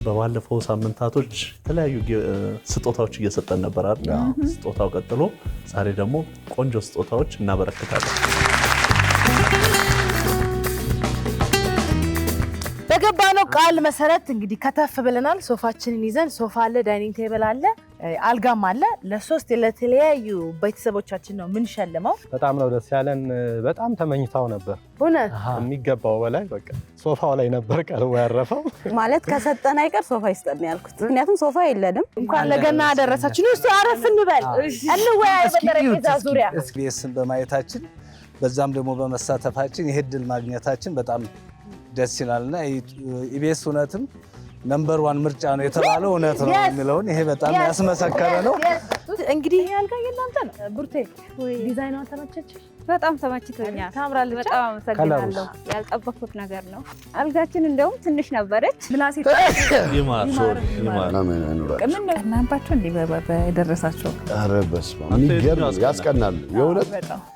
በባለፈው ሳምንታቶች የተለያዩ ስጦታዎች እየሰጠን ነበር አይደል? ስጦታው ቀጥሎ ዛሬ ደግሞ ቆንጆ ስጦታዎች እናበረክታለን። በገባነው ቃል መሰረት እንግዲህ ከተፍ ብለናል። ሶፋችንን ይዘን ሶፋ አለ፣ ዳይኒንግ ቴብል አለ፣ አልጋም አለ። ለሶስት ለተለያዩ ቤተሰቦቻችን ነው ምን ሸልመው። በጣም ነው ደስ ያለን። በጣም ተመኝታው ነበር እውነት የሚገባው በላይ በቃ ሶፋው ላይ ነበር ቀልቦ ያረፈው። ማለት ከሰጠን አይቀር ሶፋ ይስጠን ያልኩት፣ ምክንያቱም ሶፋ የለንም። እንኳን ለገና አደረሳችሁ። እስቲ አረፍ እንበል እንወያይ በጠረጴዛ ዙሪያ። ኤስቢኤስን በማየታችን በዛም ደግሞ በመሳተፋችን ይሄ ድል ማግኘታችን በጣም ደስ ይላልና ኢቢኤስ እውነትም ነምበር 1 ምርጫ ነው የተባለው እውነት ነው የሚለውን ይሄ በጣም ያስመሰከረ ነው። እንግዲህ ይሄ አልጋ የእናንተ ነው ቡርቴ? ዲዛይኗ ተመቸች? በጣም ተመችቶኛል። ታምራለች። በጣም አመሰግናለሁ። ያልጠበኩት ነገር ነው። አልጋችን እንደውም ትንሽ ነበረች። ምላሴ ይማር ቀናባቸው እንዲህ በደረሳቸው። ኧረ በስመ አብ የሚገርም ያስቀናል የእውነት